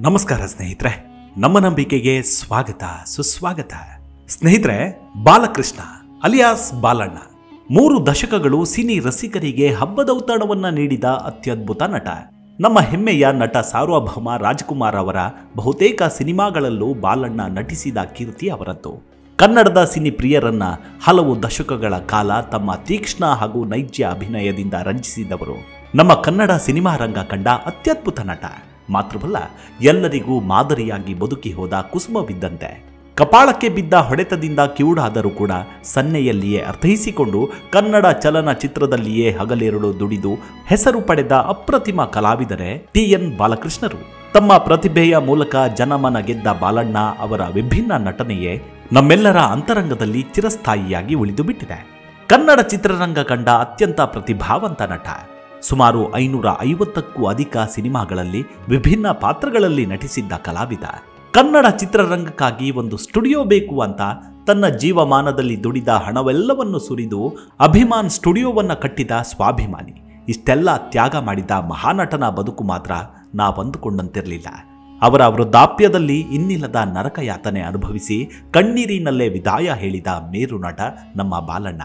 ನಮಸ್ಕಾರ ಸ್ನೇಹಿತರೆ, ನಮ್ಮ ನಂಬಿಕೆಗೆ ಸ್ವಾಗತ ಸುಸ್ವಾಗತ. ಸ್ನೇಹಿತರೆ, ಬಾಲಕೃಷ್ಣ ಅಲಿಯಾಸ್ ಬಾಲಣ್ಣ 3 ದಶಕಗಳು ಸಿನಿ ರಸಿಕರಿಗೆ ಹಬ್ಬದೌತಣವನ್ನ ನೀಡಿದ ಅತ್ಯದ್ಭುತ ನಟ. ನಮ್ಮ ಹೆಮ್ಮೆಯ ನಟ ಸಾರ್ವಭೌಮ ರಾಜ್ಕುಮಾರ್ ಅವರ ಬಹುತೇಕ ಸಿನಿಮಾಗಳಲ್ಲೂ ಬಾಲಣ್ಣ ನಟಿಸಿದ ಕೀರ್ತಿ ಅವರದ್ದು. ಕನ್ನಡದ ಸಿನಿ ಪ್ರಿಯರನ್ನ ಹಲವು ದಶಕಗಳ ಕಾಲ ತಮ್ಮ ತೀಕ್ಷ್ಣ ಹಾಗೂ ನೈಜ ಅಭಿನಯದಿಂದ ರಂಜಿಸಿದವರು. ನಮ್ಮ ಕನ್ನಡ ಸಿನಿಮಾ ರಂಗ ಕಂಡ ಅತ್ಯದ್ಭುತ ನಟ ಮಾತ್ರವಲ್ಲ, ಎಲ್ಲರಿಗೂ ಮಾದರಿಯಾಗಿ ಬದುಕಿ ಹೋದ ಕುಸುಮವಿದ್ದಂತೆ. ಕಪಾಳಕ್ಕೆ ಬಿದ್ದ ಹೊಡೆತದಿಂದ ಕಿವುಡಾದರೂ ಕೂಡ ಸನ್ನೆಯಲ್ಲಿಯೇ ಅರ್ಥೈಸಿಕೊಂಡು ಕನ್ನಡ ಚಲನಚಿತ್ರದಲ್ಲಿಯೇ ಹಗಲಿರುಳು ದುಡಿದು ಹೆಸರು ಪಡೆದ ಅಪ್ರತಿಮ ಕಲಾವಿದರೆ ಟಿ.ಎನ್. ಬಾಲಕೃಷ್ಣರು. ತಮ್ಮ ಪ್ರತಿಭೆಯ ಮೂಲಕ ಜನಮನ ಗೆದ್ದ ಬಾಲಣ್ಣ ಅವರ ವಿಭಿನ್ನ ನಟನೆಯೇ ನಮ್ಮೆಲ್ಲರ ಅಂತರಂಗದಲ್ಲಿ ಚಿರಸ್ಥಾಯಿಯಾಗಿ ಉಳಿದು ಬಿಟ್ಟಿದೆ. ಕನ್ನಡ ಚಿತ್ರರಂಗ ಕಂಡ ಅತ್ಯಂತ ಪ್ರತಿಭಾವಂತ ನಟ. ಸುಮಾರು 550ಕ್ಕೂ ಅಧಿಕ ಸಿನಿಮಾಗಳಲ್ಲಿ ವಿಭಿನ್ನ ಪಾತ್ರಗಳಲ್ಲಿ ನಟಿಸಿದ್ದ ಕಲಾವಿದ. ಕನ್ನಡ ಚಿತ್ರರಂಗಕ್ಕಾಗಿ ಒಂದು ಸ್ಟುಡಿಯೋ ಬೇಕು ಅಂತ ತನ್ನ ಜೀವಮಾನದಲ್ಲಿ ದುಡಿದ ಹಣವೆಲ್ಲವನ್ನು ಸುರಿದು ಅಭಿಮಾನ್ ಸ್ಟುಡಿಯೋವನ್ನ ಕಟ್ಟಿದ ಸ್ವಾಭಿಮಾನಿ. ಇಷ್ಟೆಲ್ಲ ತ್ಯಾಗ ಮಾಡಿದ ಮಹಾನಟನ ಬದುಕು ಮಾತ್ರ ನಾವಂದುಕೊಂಡಂತಿರಲಿಲ್ಲ. ಅವರ ವೃದ್ಧಾಪ್ಯದಲ್ಲಿ ಇನ್ನಿಲ್ಲದ ನರಕ ಯಾತನೆ ಅನುಭವಿಸಿ ಕಣ್ಣೀರಿನಲ್ಲೇ ವಿದಾಯ ಹೇಳಿದ ಮೇರು ನಟ ನಮ್ಮ ಬಾಲಣ್ಣ.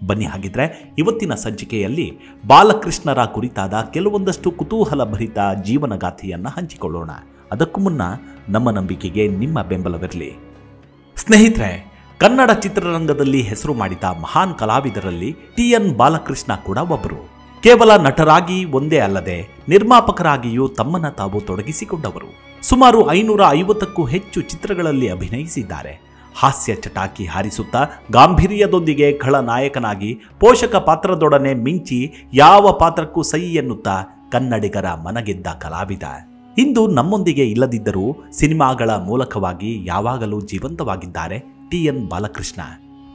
ಬನ್ನಿ, ಹಾಗಿದ್ರೆ ಇವತ್ತಿನ ಸಂಚಿಕೆಯಲ್ಲಿ ಬಾಲಕೃಷ್ಣರ ಕುರಿತಾದ ಕೆಲವೊಂದಷ್ಟು ಕುತೂಹಲ ಭರಿತ ಜೀವನಗಾಥೆಯನ್ನು ಹಂಚಿಕೊಳ್ಳೋಣ. ಅದಕ್ಕೂ ಮುನ್ನ ನಮ್ಮ ನಂಬಿಕೆಗೆ ನಿಮ್ಮ ಬೆಂಬಲವಿರಲಿ. ಸ್ನೇಹಿತರೆ, ಕನ್ನಡ ಚಿತ್ರರಂಗದಲ್ಲಿ ಹೆಸರು ಮಾಡಿದ ಮಹಾನ್ ಕಲಾವಿದರಲ್ಲಿ ಟಿ.ಎನ್. ಬಾಲಕೃಷ್ಣ ಕೂಡ ಒಬ್ಬರು. ಕೇವಲ ನಟರಾಗಿ ಒಂದೇ ಅಲ್ಲದೆ ನಿರ್ಮಾಪಕರಾಗಿಯೂ ತಮ್ಮನ್ನು ತಾವು ತೊಡಗಿಸಿಕೊಂಡವರು. ಸುಮಾರು 550ಕ್ಕೂ ಹೆಚ್ಚು ಚಿತ್ರಗಳಲ್ಲಿ ಅಭಿನಯಿಸಿದ್ದಾರೆ. ಹಾಸ್ಯ ಚಟಾಕಿ ಹಾರಿಸುತ್ತಾ ಗಾಂಭೀರ್ಯದೊಂದಿಗೆ ಖಳನಾಯಕನಾಗಿ ಪೋಷಕ ಪಾತ್ರದೊಡನೆ ಮಿಂಚಿ ಯಾವ ಪಾತ್ರಕ್ಕೂ ಸೈ ಎನ್ನುತ್ತಾ ಕನ್ನಡಿಗರ ಮನಗೆದ್ದ ಕಲಾವಿದ. ಇಂದು ನಮ್ಮೊಂದಿಗೆ ಇಲ್ಲದಿದ್ದರೂ ಸಿನಿಮಾಗಳ ಮೂಲಕವಾಗಿ ಯಾವಾಗಲೂ ಜೀವಂತವಾಗಿದ್ದಾರೆ ಟಿ.ಎನ್. ಬಾಲಕೃಷ್ಣ.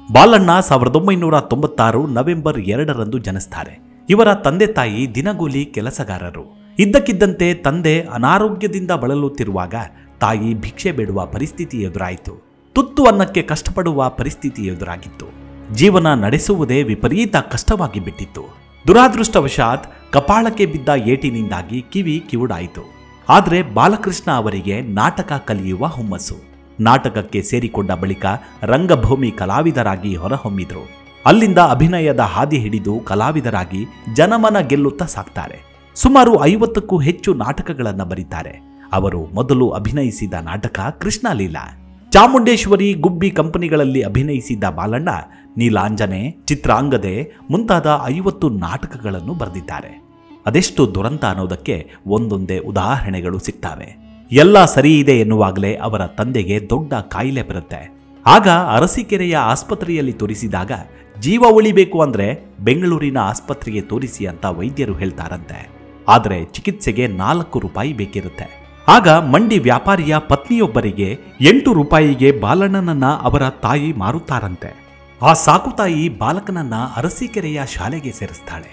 ಬಾಲಣ್ಣ 1996 ನವೆಂಬರ್ 2ರಂದು ಜನಿಸ್ತಾರೆ. ಇವರ ತಂದೆ ತಾಯಿ ದಿನಗೂಲಿ ಕೆಲಸಗಾರರು. ಇದ್ದಕ್ಕಿದ್ದಂತೆ ತಂದೆ ಅನಾರೋಗ್ಯದಿಂದ ಬಳಲುತ್ತಿರುವಾಗ ತಾಯಿ ಭಿಕ್ಷೆ ಬೇಡುವ ಪರಿಸ್ಥಿತಿ ಎದುರಾಯಿತು. ತುತ್ತು ಅನ್ನಕ್ಕೆ ಕಷ್ಟಪಡುವ ಪರಿಸ್ಥಿತಿ ಎದುರಾಗಿತ್ತು. ಜೀವನ ನಡೆಸುವುದೇ ವಿಪರೀತ ಕಷ್ಟವಾಗಿ ಬಿಟ್ಟಿತ್ತು. ದುರಾದೃಷ್ಟವಶಾತ್ ಕಪಾಳಕ್ಕೆ ಬಿದ್ದ ಏಟಿನಿಂದಾಗಿ ಕಿವುಡಾಯಿತು. ಆದರೆ ಬಾಲಕೃಷ್ಣ ಅವರಿಗೆ ನಾಟಕ ಕಲಿಯುವ ಹುಮ್ಮಸ್ಸು. ನಾಟಕಕ್ಕೆ ಸೇರಿಕೊಂಡ ಬಳಿಕ ರಂಗಭೂಮಿ ಕಲಾವಿದರಾಗಿ ಹೊರಹೊಮ್ಮಿದ್ರು. ಅಲ್ಲಿಂದ ಅಭಿನಯದ ಹಾದಿ ಹಿಡಿದು ಕಲಾವಿದರಾಗಿ ಜನಮನ ಗೆಲ್ಲುತ್ತಾ ಸಾಕ್ತಾರೆ. ಸುಮಾರು 50ಕ್ಕೂ ಹೆಚ್ಚು ನಾಟಕಗಳನ್ನು ಬರೀತಾರೆ. ಅವರು ಮೊದಲು ಅಭಿನಯಿಸಿದ ನಾಟಕ ಕೃಷ್ಣಲೀಲಾ. ಚಾಮುಂಡೇಶ್ವರಿ, ಗುಬ್ಬಿ ಕಂಪನಿಗಳಲ್ಲಿ ಅಭಿನಯಿಸಿದ್ದ ಬಾಲಣ್ಣ ನೀಲಾಂಜನೆ, ಚಿತ್ರಾಂಗದೆ ಮುಂತಾದ 50 ನಾಟಕಗಳನ್ನು ಬರೆದಿದ್ದಾರೆ. ಅದೆಷ್ಟು ದುರಂತ ಅನ್ನೋದಕ್ಕೆ ಒಂದೊಂದೇ ಉದಾಹರಣೆಗಳು ಸಿಗ್ತವೆ. ಎಲ್ಲ ಸರಿ ಇದೆ ಎನ್ನುವಾಗಲೇ ಅವರ ತಂದೆಗೆ ದೊಡ್ಡ ಕಾಯಿಲೆ ಬರುತ್ತೆ. ಆಗ ಅರಸೀಕೆರೆಯ ಆಸ್ಪತ್ರೆಯಲ್ಲಿ ತೋರಿಸಿದಾಗ ಜೀವ ಉಳಿಬೇಕು ಅಂದ್ರೆ ಬೆಂಗಳೂರಿನ ಆಸ್ಪತ್ರೆಗೆ ತೋರಿಸಿ ಅಂತ ವೈದ್ಯರು ಹೇಳ್ತಾರಂತೆ. ಆದರೆ ಚಿಕಿತ್ಸೆಗೆ 4 ರೂಪಾಯಿ ಬೇಕಿರುತ್ತೆ. ಆಗ ಮಂಡಿ ವ್ಯಾಪಾರಿಯ ಪತ್ನಿಯೊಬ್ಬರಿಗೆ 8 ರೂಪಾಯಿಗೆ ಬಾಲಣ್ಣನನ್ನ ಅವರ ತಾಯಿ ಮಾರುತ್ತಾರಂತೆ. ಆ ಸಾಕುತಾಯಿ ಬಾಲಕನನ್ನ ಅರಸೀಕೆರೆಯ ಶಾಲೆಗೆ ಸೇರಿಸ್ತಾಳೆ.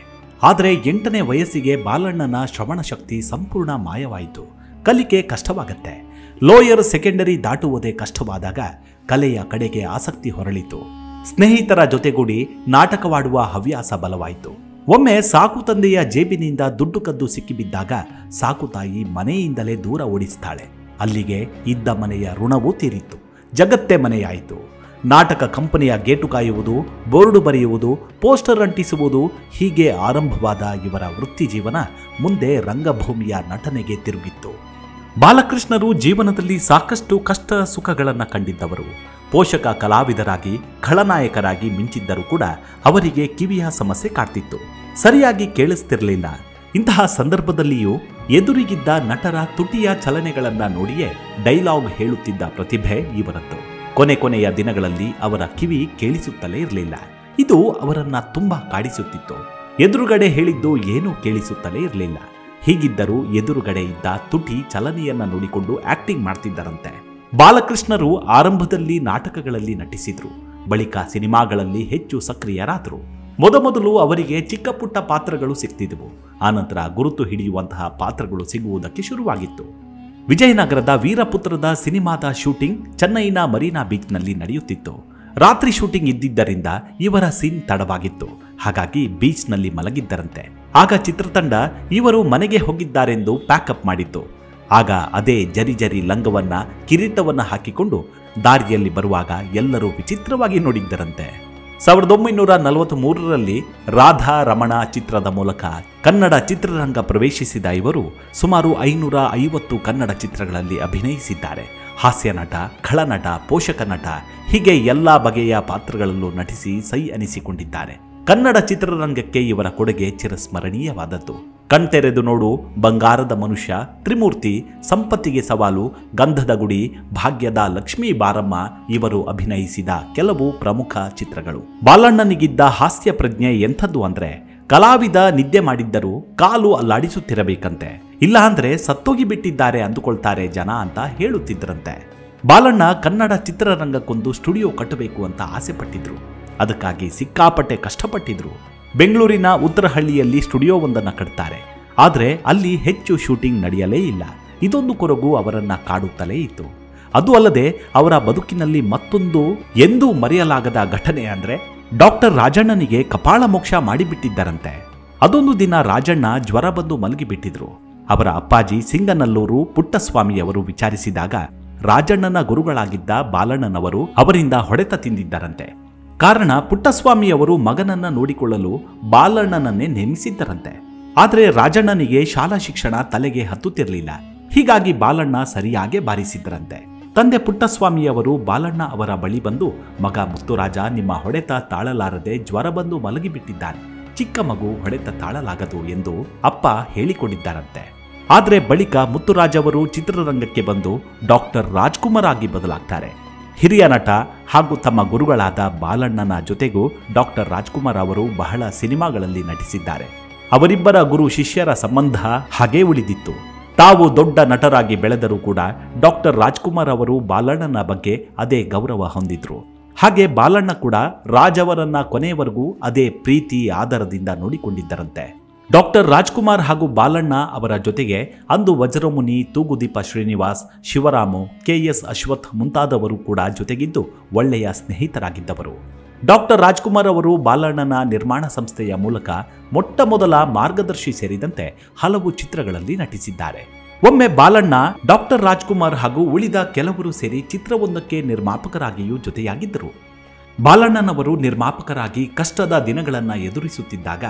ಆದರೆ 8ನೇ ವಯಸ್ಸಿಗೆ ಬಾಲಣ್ಣನ ಶ್ರವಣ ಶಕ್ತಿ ಸಂಪೂರ್ಣ ಮಾಯವಾಯಿತು. ಕಲಿಕೆ ಕಷ್ಟವಾಗತ್ತೆ. ಲೋಯರ್ ಸೆಕೆಂಡರಿ ದಾಟುವುದೇ ಕಷ್ಟವಾದಾಗ ಕಲೆಯ ಕಡೆಗೆ ಆಸಕ್ತಿ ಹೊರಳಿತು. ಸ್ನೇಹಿತರ ಜೊತೆಗೂಡಿ ನಾಟಕವಾಡುವ ಹವ್ಯಾಸ ಬಲವಾಯಿತು. ಒಮ್ಮೆ ಸಾಕು ತಂದೆಯ ಜೇಬಿನಿಂದ ದುಡ್ಡು ಕದ್ದು ಸಿಕ್ಕಿಬಿದ್ದಾಗ ಸಾಕುತಾಯಿ ಮನೆಯಿಂದಲೇ ದೂರ ಓಡಿಸ್ತಾಳೆ. ಅಲ್ಲಿಗೆ ಇದ್ದ ಮನೆಯ ಋಣವೂ ತೀರಿತ್ತು. ಜಗತ್ತೇ ಮನೆಯಾಯಿತು. ನಾಟಕ ಕಂಪನಿಯ ಗೇಟು ಕಾಯುವುದು, ಬೋರ್ಡು ಬರೆಯುವುದು, ಪೋಸ್ಟರ್ ಅಂಟಿಸುವುದು, ಹೀಗೆ ಆರಂಭವಾದ ಇವರ ವೃತ್ತಿ ಜೀವನ ಮುಂದೆ ರಂಗಭೂಮಿಯ ನಟನೆಗೆ ತಿರುಗಿತ್ತು. ಬಾಲಕೃಷ್ಣರು ಜೀವನದಲ್ಲಿ ಸಾಕಷ್ಟು ಕಷ್ಟ ಸುಖಗಳನ್ನು ಕಂಡಿದ್ದವರು. ಪೋಷಕ ಕಲಾವಿದರಾಗಿ ಖಳನಾಯಕರಾಗಿ ಮಿಂಚಿದ್ದರೂ ಕೂಡ ಅವರಿಗೆ ಕಿವಿಯ ಸಮಸ್ಯೆ ಕಾಡ್ತಿತ್ತು. ಸರಿಯಾಗಿ ಕೇಳಿಸ್ತಿರಲಿಲ್ಲ. ಇಂತಹ ಸಂದರ್ಭದಲ್ಲಿಯೂ ಎದುರಿಗಿದ್ದ ನಟರ ತುಟಿಯ ಚಲನೆಗಳನ್ನ ನೋಡಿಯೇ ಡೈಲಾಗ್ ಹೇಳುತ್ತಿದ್ದ ಪ್ರತಿಭೆ ಇವರದ್ದು. ಕೊನೆಯ ದಿನಗಳಲ್ಲಿ ಅವರ ಕಿವಿ ಕೇಳಿಸುತ್ತಲೇ ಇರಲಿಲ್ಲ. ಇದು ಅವರನ್ನ ತುಂಬಾ ಕಾಡಿಸುತ್ತಿತ್ತು. ಎದುರುಗಡೆ ಹೇಳಿದ್ದು ಏನೂ ಕೇಳಿಸುತ್ತಲೇ ಇರಲಿಲ್ಲ. ಹೀಗಿದ್ದರೂ ಎದುರುಗಡೆ ಇದ್ದ ತುಟಿ ಚಲನೆಯನ್ನ ನೋಡಿಕೊಂಡು ಆಕ್ಟಿಂಗ್ ಮಾಡ್ತಿದ್ದರಂತೆ. ಬಾಲಕೃಷ್ಣರು ಆರಂಭದಲ್ಲಿ ನಾಟಕಗಳಲ್ಲಿ ನಟಿಸಿದ್ರು. ಬಳಿಕ ಸಿನಿಮಾಗಳಲ್ಲಿ ಹೆಚ್ಚು ಸಕ್ರಿಯರಾದರು. ಮೊದಮೊದಲು ಅವರಿಗೆ ಚಿಕ್ಕ ಪುಟ್ಟ ಪಾತ್ರಗಳು ಸಿಗ್ತಿದ್ವು. ಆನಂತರ ಗುರುತು ಹಿಡಿಯುವಂತಹ ಪಾತ್ರಗಳು ಸಿಗುವುದಕ್ಕೆ ಶುರುವಾಗಿತ್ತು. ವಿಜಯನಗರದ ವೀರಪುತ್ರದ ಸಿನಿಮಾದ ಶೂಟಿಂಗ್ ಚೆನ್ನೈನ ಮರೀನಾ ಬೀಚ್ನಲ್ಲಿ ನಡೆಯುತ್ತಿತ್ತು. ರಾತ್ರಿ ಶೂಟಿಂಗ್ ಇದ್ದಿದ್ದರಿಂದ ಇವರ ಸೀನ್ ತಡವಾಗಿತ್ತು. ಹಾಗಾಗಿ ಬೀಚ್ನಲ್ಲಿ ಮಲಗಿದ್ದರಂತೆ. ಆಗ ಚಿತ್ರತಂಡ ಇವರು ಮನೆಗೆ ಹೋಗಿದ್ದಾರೆಂದು ಪ್ಯಾಕಪ್ ಮಾಡಿತ್ತು. ಆಗ ಅದೇ ಜರಿ ಜರಿ ಲಂಗವನ್ನ ಕಿರೀಟವನ್ನ ಹಾಕಿಕೊಂಡು ದಾರಿಯಲ್ಲಿ ಬರುವಾಗ ಎಲ್ಲರೂ ವಿಚಿತ್ರವಾಗಿ ನೋಡಿದ್ದರಂತೆ. 1943ರಲ್ಲಿ ರಾಧಾ ರಮಣ ಚಿತ್ರದ ಮೂಲಕ ಕನ್ನಡ ಚಿತ್ರರಂಗ ಪ್ರವೇಶಿಸಿದ ಇವರು ಸುಮಾರು 550 ಕನ್ನಡ ಚಿತ್ರಗಳಲ್ಲಿ ಅಭಿನಯಿಸಿದ್ದಾರೆ. ಹಾಸ್ಯ ನಟ, ಖಳನಟ, ಪೋಷಕ ನಟ ಹೀಗೆ ಎಲ್ಲಾ ಬಗೆಯ ಪಾತ್ರಗಳಲ್ಲೂ ನಟಿಸಿ ಸೈ ಅನಿಸಿಕೊಂಡಿದ್ದಾರೆ. ಕನ್ನಡ ಚಿತ್ರರಂಗಕ್ಕೆ ಇವರ ಕೊಡುಗೆ ಚಿರಸ್ಮರಣೀಯವಾದದ್ದು. ಕಣ್ತೆರೆದು ನೋಡು, ಬಂಗಾರದ ಮನುಷ್ಯ, ತ್ರಿಮೂರ್ತಿ, ಸಂಪತ್ತಿಗೆ ಸವಾಲು, ಗಂಧದ ಗುಡಿ, ಭಾಗ್ಯದ ಲಕ್ಷ್ಮೀ ಬಾರಮ್ಮ ಇವರು ಅಭಿನಯಿಸಿದ ಕೆಲವು ಪ್ರಮುಖ ಚಿತ್ರಗಳು. ಬಾಲಣ್ಣನಿಗಿದ್ದ ಹಾಸ್ಯ ಪ್ರಜ್ಞೆ ಎಂಥದ್ದು ಅಂದ್ರೆ, ಕಲಾವಿದ ನಿದ್ದೆ ಮಾಡಿದ್ದರೂ ಕಾಲು ಅಲ್ಲಾಡಿಸುತ್ತಿರಬೇಕಂತೆ, ಇಲ್ಲ ಅಂದ್ರೆ ಸತ್ತೋಗಿ ಬಿಟ್ಟಿದ್ದಾರೆ ಅಂದುಕೊಳ್ತಾರೆ ಜನ ಅಂತ ಹೇಳುತ್ತಿದ್ರಂತೆ. ಬಾಲಣ್ಣ ಕನ್ನಡ ಚಿತ್ರರಂಗಕ್ಕೊಂದು ಸ್ಟುಡಿಯೋ ಕಟ್ಟಬೇಕು ಅಂತ ಆಸೆ ಪಟ್ಟಿದ್ರು. ಅದಕ್ಕಾಗಿ ಸಿಕ್ಕಾಪಟ್ಟೆ ಕಷ್ಟಪಟ್ಟಿದ್ರು. ಬೆಂಗಳೂರಿನ ಉತ್ತರಹಳ್ಳಿಯಲ್ಲಿ ಸ್ಟುಡಿಯೋವೊಂದನ್ನು ಕಟ್ತಾರೆ. ಆದರೆ ಅಲ್ಲಿ ಹೆಚ್ಚು ಶೂಟಿಂಗ್ ನಡೆಯಲೇ ಇಲ್ಲ. ಇದೊಂದು ಕೊರಗು ಅವರನ್ನ ಕಾಡುತ್ತಲೇ ಇತ್ತು. ಅದು ಅಲ್ಲದೆ ಅವರ ಬದುಕಿನಲ್ಲಿ ಮತ್ತೊಂದು ಎಂದೂ ಮರೆಯಲಾಗದ ಘಟನೆ ಅಂದ್ರೆ ಡಾಕ್ಟರ್ ರಾಜಣ್ಣನಿಗೆ ಕಪಾಳ ಮೋಕ್ಷ ಮಾಡಿಬಿಟ್ಟಿದ್ದರಂತೆ. ಅದೊಂದು ದಿನ ರಾಜಣ್ಣ ಜ್ವರ ಬಂದು ಮಲಗಿಬಿಟ್ಟಿದ್ರು. ಅವರ ಅಪ್ಪಾಜಿ ಸಿಂಗನಲ್ಲೂರು ಪುಟ್ಟಸ್ವಾಮಿಯವರು ವಿಚಾರಿಸಿದಾಗ ರಾಜಣ್ಣನ ಗುರುಗಳಾಗಿದ್ದ ಬಾಲಣ್ಣನವರು ಅವರಿಂದ ಹೊಡೆತ ತಿಂದಿದ್ದರಂತೆ. ಕಾರಣ ಪುಟ್ಟಸ್ವಾಮಿಯವರು ಮಗನನ್ನ ನೋಡಿಕೊಳ್ಳಲು ಬಾಲಣ್ಣನನ್ನೇ ನೇಮಿಸಿದ್ದರಂತೆ. ಆದರೆ ರಾಜಣ್ಣನಿಗೆ ಶಾಲಾ ಶಿಕ್ಷಣ ತಲೆಗೆ ಹತ್ತುತ್ತಿರಲಿಲ್ಲ. ಹೀಗಾಗಿ ಬಾಲಣ್ಣ ಸರಿಯಾಗೆ ಬಾರಿಸಿದ್ದರಂತೆ. ತಂದೆ ಪುಟ್ಟಸ್ವಾಮಿಯವರು ಬಾಲಣ್ಣ ಅವರ ಬಳಿ ಬಂದು, ಮಗ ಮುತ್ತುರಾಜ ನಿಮ್ಮ ಹೊಡೆತ ತಾಳಲಾರದೆ ಜ್ವರ ಬಂದು ಮಲಗಿಬಿಟ್ಟಿದ್ದಾನೆ, ಚಿಕ್ಕ ಮಗು ಹೊಡೆತ ತಾಳಲಾಗದು ಎಂದು ಅಪ್ಪ ಹೇಳಿಕೊಂಡಿದ್ದಾರಂತೆ. ಆದರೆ ಬಳಿಕ ಮುತ್ತುರಾಜವರು ಚಿತ್ರರಂಗಕ್ಕೆ ಬಂದು ಡಾಕ್ಟರ್ ರಾಜ್ಕುಮಾರ್ ಆಗಿ ಬದಲಾಗ್ತಾರೆ. ಹಿರಿಯ ನಟ ಹಾಗೂ ತಮ್ಮ ಗುರುಗಳಾದ ಬಾಲಣ್ಣನ ಜೊತೆಗೂ ಡಾಕ್ಟರ್ ರಾಜ್ಕುಮಾರ್ ಅವರು ಬಹಳ ಸಿನಿಮಾಗಳಲ್ಲಿ ನಟಿಸಿದ್ದಾರೆ. ಅವರಿಬ್ಬರ ಗುರು ಶಿಷ್ಯರ ಸಂಬಂಧ ಹಾಗೇ ಉಳಿದಿತ್ತು. ತಾವು ದೊಡ್ಡ ನಟರಾಗಿ ಬೆಳೆದರೂ ಕೂಡ ಡಾಕ್ಟರ್ ರಾಜ್ಕುಮಾರ್ ಅವರು ಬಾಲಣ್ಣನ ಬಗ್ಗೆ ಅದೇ ಗೌರವ ಹೊಂದಿದ್ರು. ಹಾಗೆ ಬಾಲಣ್ಣ ಕೂಡ ರಾಜ್ ಅವರನ್ನ ಕೊನೆಯವರೆಗೂ ಅದೇ ಪ್ರೀತಿ ಆದರದಿಂದ ನೋಡಿಕೊಂಡಿದ್ದರಂತೆ. ಡಾಕ್ಟರ್ ರಾಜ್ಕುಮಾರ್ ಹಾಗೂ ಬಾಲಣ್ಣ ಅವರ ಜೊತೆಗೆ ಅಂದು ವಜ್ರಮುನಿ, ತೂಗುದೀಪ ಶ್ರೀನಿವಾಸ್, ಶಿವರಾಮು, KS ಅಶ್ವಥ್ ಮುಂತಾದವರು ಕೂಡ ಜೊತೆಗಿದ್ದು ಒಳ್ಳೆಯ ಸ್ನೇಹಿತರಾಗಿದ್ದವರು. ಡಾಕ್ಟರ್ ರಾಜ್ಕುಮಾರ್ ಅವರು ಬಾಲಣ್ಣನ ನಿರ್ಮಾಣ ಸಂಸ್ಥೆಯ ಮೂಲಕ ಮೊಟ್ಟ ಮೊದಲ ಮಾರ್ಗದರ್ಶಿ ಸೇರಿದಂತೆ ಹಲವು ಚಿತ್ರಗಳಲ್ಲಿ ನಟಿಸಿದ್ದಾರೆ. ಒಮ್ಮೆ ಬಾಲಣ್ಣ ಡಾಕ್ಟರ್ ರಾಜ್ಕುಮಾರ್ ಹಾಗೂ ಉಳಿದ ಕೆಲವರು ಸೇರಿ ಚಿತ್ರವೊಂದಕ್ಕೆ ನಿರ್ಮಾಪಕರಾಗಿಯೂ ಜೊತೆಯಾಗಿದ್ದರು. ಬಾಲಣ್ಣನವರು ನಿರ್ಮಾಪಕರಾಗಿ ಕಷ್ಟದ ದಿನಗಳನ್ನು ಎದುರಿಸುತ್ತಿದ್ದಾಗ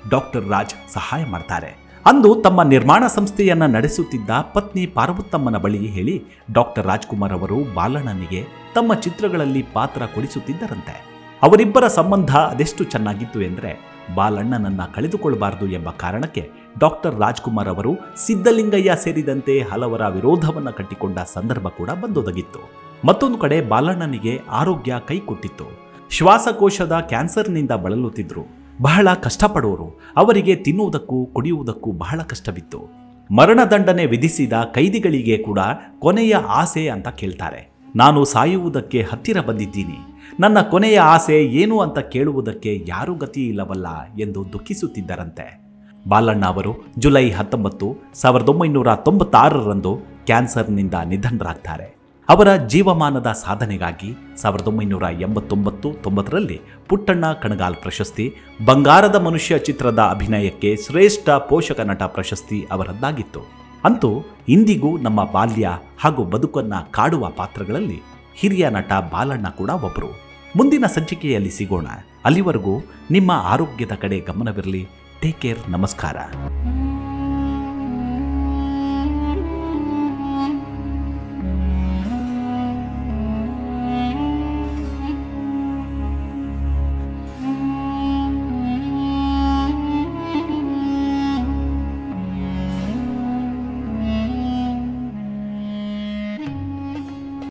ಡಾಕ್ಟರ್ ರಾಜ್ ಸಹಾಯ ಮಾಡ್ತಾರೆ. ಅಂದು ತಮ್ಮ ನಿರ್ಮಾಣ ಸಂಸ್ಥೆಯನ್ನ ನಡೆಸುತ್ತಿದ್ದ ಪತ್ನಿ ಪಾರ್ವತಮ್ಮನ ಬಳಿ ಹೇಳಿ ಡಾಕ್ಟರ್ ರಾಜ್ಕುಮಾರ್ ಅವರು ಬಾಲಣ್ಣನಿಗೆ ತಮ್ಮ ಚಿತ್ರಗಳಲ್ಲಿ ಪಾತ್ರ ಕೊಡಿಸುತ್ತಿದ್ದರಂತೆ. ಅವರಿಬ್ಬರ ಸಂಬಂಧ ಅದೆಷ್ಟು ಚೆನ್ನಾಗಿತ್ತು ಎಂದರೆ, ಬಾಲಣ್ಣನನ್ನ ಕಳೆದುಕೊಳ್ಳಬಾರದು ಎಂಬ ಕಾರಣಕ್ಕೆ ಡಾಕ್ಟರ್ ರಾಜ್ಕುಮಾರ್ ಅವರು ಸಿದ್ದಲಿಂಗಯ್ಯ ಸೇರಿದಂತೆ ಹಲವರ ವಿರೋಧವನ್ನ ಕಟ್ಟಿಕೊಂಡ ಸಂದರ್ಭ ಕೂಡ ಬಂದೊದಗಿತ್ತು. ಮತ್ತೊಂದು ಕಡೆ ಬಾಲಣ್ಣನಿಗೆ ಆರೋಗ್ಯ ಕೈಕೊಟ್ಟಿತ್ತು. ಶ್ವಾಸಕೋಶದ ಕ್ಯಾನ್ಸರ್ನಿಂದ ಬಳಲುತ್ತಿದ್ರು. ಬಹಳ ಕಷ್ಟಪಡುವರು. ಅವರಿಗೆ ತಿನ್ನುವುದಕ್ಕೂ ಕುಡಿಯುವುದಕ್ಕೂ ಬಹಳ ಕಷ್ಟವಿತ್ತು. ಮರಣದಂಡನೆ ವಿಧಿಸಿದ ಕೈದಿಗಳಿಗೆ ಕೂಡ ಕೊನೆಯ ಆಸೆ ಅಂತ ಕೇಳ್ತಾರೆ. ನಾನು ಸಾಯುವುದಕ್ಕೆ ಹತ್ತಿರ ಬಂದಿದ್ದೀನಿ, ನನ್ನ ಕೊನೆಯ ಆಸೆ ಏನು ಅಂತ ಕೇಳುವುದಕ್ಕೆ ಯಾರೂ ಗತಿ ಇಲ್ಲವಲ್ಲ ಎಂದು ದುಃಖಿಸುತ್ತಿದ್ದರಂತೆ. ಬಾಲಣ್ಣ ಅವರು ಜುಲೈ 19, 1996ರಂದು ಕ್ಯಾನ್ಸರ್ನಿಂದ ನಿಧನರಾಗ್ತಾರೆ. ಅವರ ಜೀವಮಾನದ ಸಾಧನೆಗಾಗಿ 1989-90ರಲ್ಲಿ ಪುಟ್ಟಣ್ಣ ಕಣಗಾಲ್ ಪ್ರಶಸ್ತಿ, ಬಂಗಾರದ ಮನುಷ್ಯ ಚಿತ್ರದ ಅಭಿನಯಕ್ಕೆ ಶ್ರೇಷ್ಠ ಪೋಷಕ ನಟ ಪ್ರಶಸ್ತಿ ಅವರದ್ದಾಗಿತ್ತು. ಅಂತೂ ಇಂದಿಗೂ ನಮ್ಮ ಬಾಲ್ಯ ಹಾಗೂ ಬದುಕನ್ನ ಕಾಡುವ ಪಾತ್ರಗಳಲ್ಲಿ ಹಿರಿಯ ನಟ ಬಾಲಣ್ಣ ಕೂಡ ಒಬ್ಬರು. ಮುಂದಿನ ಸಂಚಿಕೆಯಲ್ಲಿ ಸಿಗೋಣ. ಅಲ್ಲಿವರೆಗೂ ನಿಮ್ಮ ಆರೋಗ್ಯದ ಕಡೆ ಗಮನವಿರಲಿ. Take care. ನಮಸ್ಕಾರ.